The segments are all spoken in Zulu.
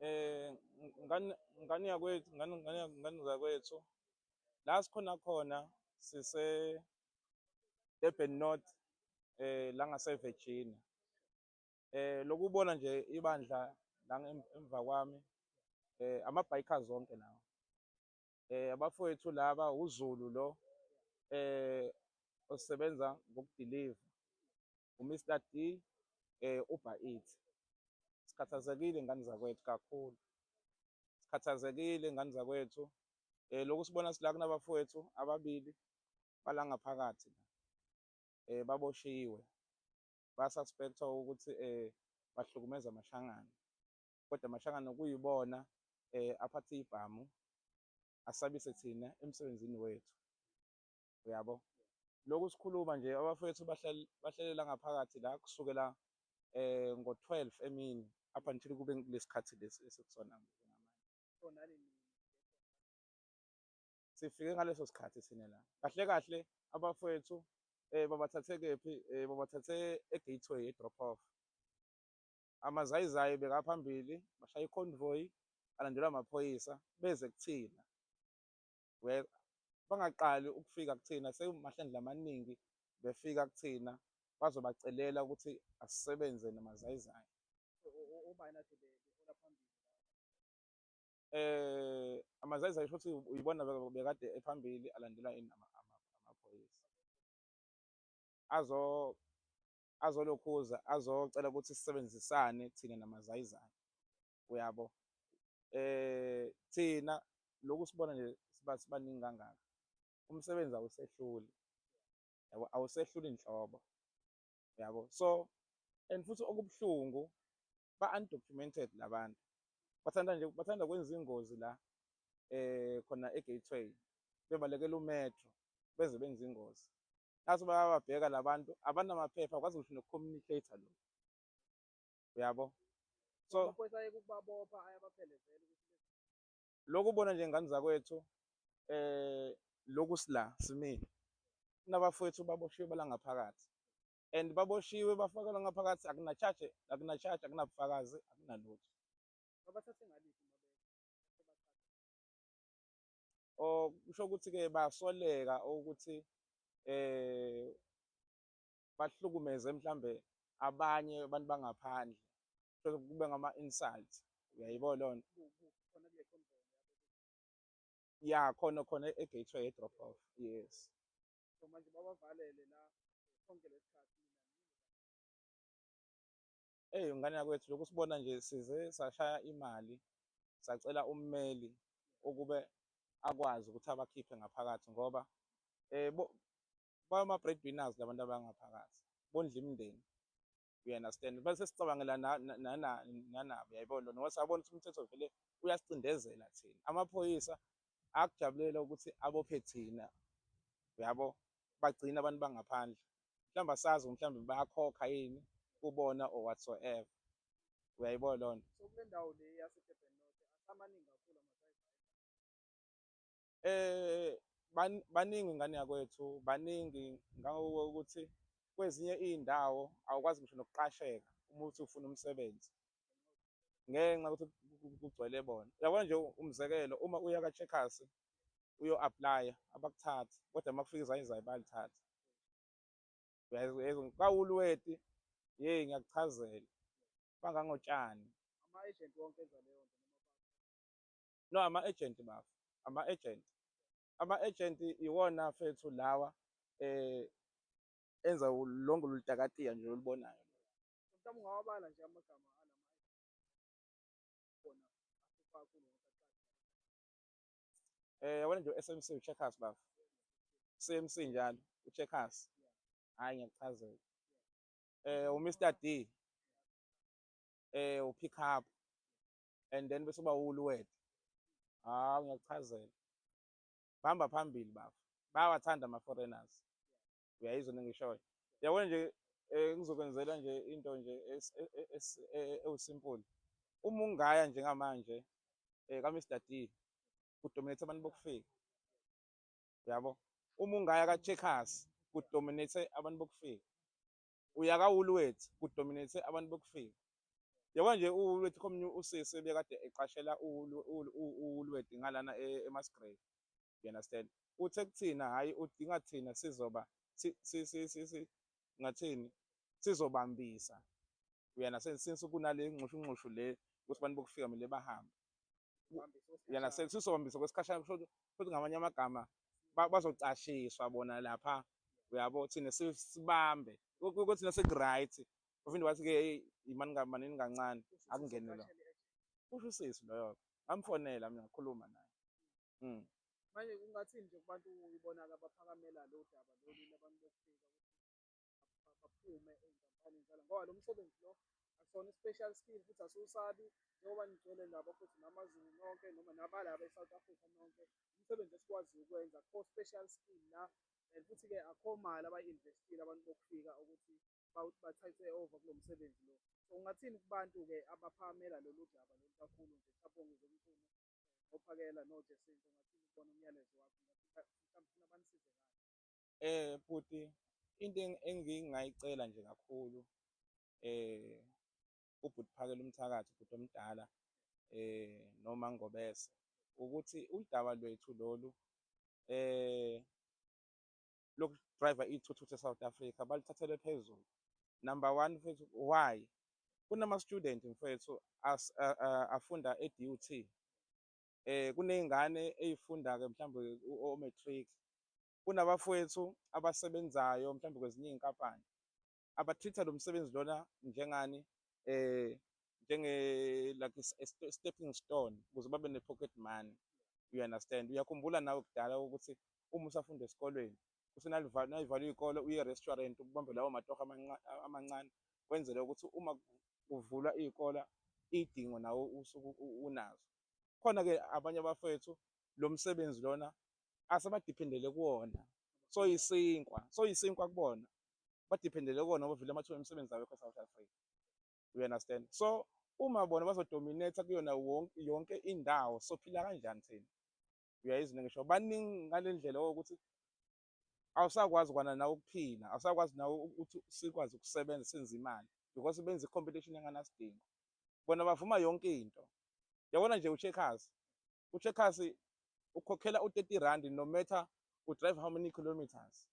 Eh, ngane yakwethu, ngane zakwethu, la sikhona khona sise-Durban North, la ngase-Virginia. Lokubona nje ibandla la emva kwami, ama-bikers onke lawo. Abafowethu laba uZulu lo, osebenza ngokudiliva, u-Mr D, Uber Eats. Sikhathazekile ngane zakwethu kakhulu, sikhathazekile ngane zakwethu. Lokhu sibona sila kunabafowethu ababili bala ngaphakathi baboshiwe, basuspectwa ukuthi bahlukumeza amashangana, kodwa amashangana kuyibona aphathe ibhamu asabise thina emsebenzini wethu, uyabo. Lokhu sikhuluma nje abafowethu bahlalela ngaphakathi la kusukela ngo-12 emini up until kube kulesikhathi lesi esikusona njengamanje. Sifike ngaleso sikhathi thina la. Kahle kahle abafowethu babathathe kephi? Babathathe e-Gateway e-drop off. Amazayizayi bekaphambili bashaya i-convoy, alandelwa amaphoyisa beze kuthina. Bangaqali ukufika kuthina sekumahlendla amaningi befika kuthina bazobacelela ukuthi asisebenze namazayizayi. Amazayizayi futhi uyibona bekade ephambili alandelwa amaphoyisa. Azolokhuza azocela ukuthi sisebenzisane thina namazayizayi, uyabo. Thina lokhu sibona nje sibaningi kangaka, umsebenzi awusehluli, yabo, awusehluli nhlobo, yabo. So and futhi okubuhlungu ba-undocumented labantu, bathanda kwenza ingozi la khona e-Gateway, bebalekela umetro beze benza ingozi. Nathi bayababheka labantu abanamaphepha akwazi ngisho noku-communicate-a lo, uyabo. So lokhu ubona nje ngane zakwethu, lokhu sila simile kunabafowethu baboshiwe bala ngaphakathi, and baboshiwe bafakelwa ngaphakathi, akuna-charge, akunabufakazi, akunalutho. Kusho ukuthi-ke bayasoleka ukuthi bahlukumeze mhlambe abanye abantu bangaphandle, kube ngama-insult, uyayibona leyo nto? Ya, khona e-Gateway e-drop off, yes. Ngane yakwethu, lokhu sibona nje size sashaya imali, sacela ummeli ukube akwazi ukuthi abakhiphe ngaphakathi ngoba bama-breadwinners labantu abangaphakathi, bondla imindeni, you understand. Bese sicabangela nanabo, uyayibona, ngoba siyabona ukuthi umthetho vele uyasicindezela thina. Amaphoyisa akujabulela ukuthi abophe thina, uyabo, bagcina abantu bangaphandle. Mhlawumbe asazi mhlawumbe bayakhokha yini kubona or whatsoever, uyayibona leyo nto. So kule ndawo le yase-Durban North asamaningi kakhulu baningi ngane yakwethu, baningi ngangokuthi kwezinye iy'ndawo awukwazi ngisho nokuqasheka uma uthi ufuna umsebenzi ngenxa yokuthi kugcwele bona. Uyabona nje umzekelo, uma uya ka-Checkers uyo-aplaya abakuthathi, kodwa uma kufika izayizayi bayalithatha. Uyayizwa ka-Woolworth, yeyi ngiyakuchazela, bangangotshani. Ama-agent wonke enza leyo nto? No, ama-agent bafu, ama-agent. Ama-agent iwona fethu lawa enza lonke lolutakatiya nje olubonayo. Mhlawumbe ungawabala nje amagama yabona nje u-S_M_C, u-Checkers bafu, CMC njalo, u-Checkers, hhayi ngiyakuchazela. U-Mr D, u-Pick Up, and then bese uba u-Woolworth, hawu ngiyakuchazela, bahamba phambili bafu, bayawathanda ama-foreigners, uyayizwa nengishoyo. Yabona nje ngizokwenzela nje into nje ewusimple. Uma ungaya njengamanje ka-Mr D kudominate abantu bokufika, uyabo. Uma ungaya ka-Checkers kudominate abantu bokufika, uya ka-Woolworth kudominate abantu bokufika. yabo nje uLwethi komunye usisi bekade eqashela uLwethi ngalana eMasgrave, you understand? Uthe kuthina hhayi udinga thina sizoba ngathini sizobambisa, you understand? Since kunale nxushunxushu le ukuthi abantu bokufika kumele bahambe, you understand? Sizobambisa kwesikhashana futhi ngamanye amagama bazocashiswa bona lapha, uyabo, thina sibambe kuthina seku-right. Uvinde wathi-ke imani manini kancane akungene lo. Kusho usisi loyo, ngamfonela mina ngakhuluma naye. Manje kungathini nje kubantu ibona-ke abaphakamela lo daba lolu labantu bokufika ukuthi baphume ey'nkampanini njalo ngoba lo msebenzi lo akusona i-special skill futhi asiwusabi njengoba nigcwele laba futhi namaZulu nonke noma nabalaba e-South Africa nonke, umsebenzi esikwaziyo ukwenza akho special skill la, and futhi-ke akho mali abayi-investile abantu bokufika ukuthi bathathe over kulo msebenzi lo. So ungathini kubantu-ke abaphakamela lolu daba lolu kakhulu nje Thabonga Zomthuna nophakela noJesinto, ungathini ukubona umyalezo wakho mhlawumbe funa banisize kahle? Bhuti, into engingayicela nje kakhulu ubhuti Phakela Umthakathi, ubhuti omdala noma Ngobese, ukuthi udaba lwethu lolu lokudriver iy'thuthuthu e-South Africa balithathele phezulu. Number one mfethu, why? Kunama-student mfethu afunda e-DUT, kuney'ngane ey'funda-ke mhlawumbe o-matric, kunabafowethu abasebenzayo mhlawumbe kwezinye iy'nkampani aba-treat-a lo msebenzi lona njengani like a stepping stone ukuze babe ne-pocket money, you understand? Uyakhumbula nawe kudala ukuthi uma usafunda esikolweni nayivalwa iy'kole uye e-restaurant ubambe lawo matoho amancane wenzele ukuthi uma kuvulwa iy'kola iy'dingo nawo usuke unazo. Khona-ke abanye abafowethu lo msebenzi lona asebadiphendele kuwona, soyisinkwa kubona, badiphendele kuwona ngoba vele amathuba emisebenzi awekho e-South Africa, you understand? So uma bona bazodominate kuyona yonke indawo sophila kanjani thina? Uyayizwa ngisho baningi ngale ndlela ukuthi awusakwazi kwana nawe ukuphila, awusakwazi nawe ukuthi sikwazi ukusebenza senze imali because benza i-competition enganasidingo. Bona bavuma yonke into. Yabona nje uCheckers ukhokhela u-R30 no matter u-drive how many kilometers.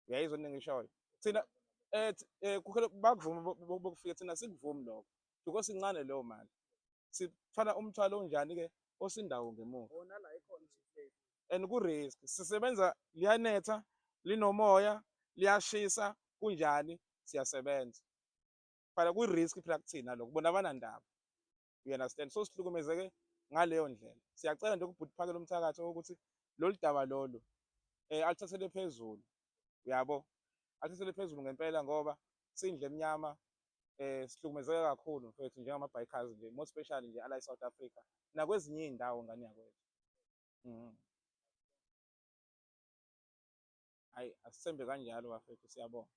Uyayizwa into engishoyo? Thina bakuvuma bokufika, thina sikuvumi lokho because incane leyo mali. Sithwala umthwalo onjani-ke osindawo ngemuva Nala ikhona nje and ku-risk. Sisebenza liyanetha, linomoya, liyashisa, kunjani siyasebenza. Phela kwi-risk phela kuthina lokho, bona abanandaba, you understand? So sihlukumezeke ngaleyo ndlela. Siyacela nje kubhuti Phakela Umthakathi ukuthi lolu daba lolu alithathele phezulu, uyabo, alithathele phezulu ngempela ngoba siyindlu emnyama, sihlukumezeke kakhulu mfethu njengama-bikers nje, more especially nje ala e-South Africa nakwezinye iy'ndawo ngane yakwethu. Hhayi, asithembe kanjalo bafethu, siyabonga.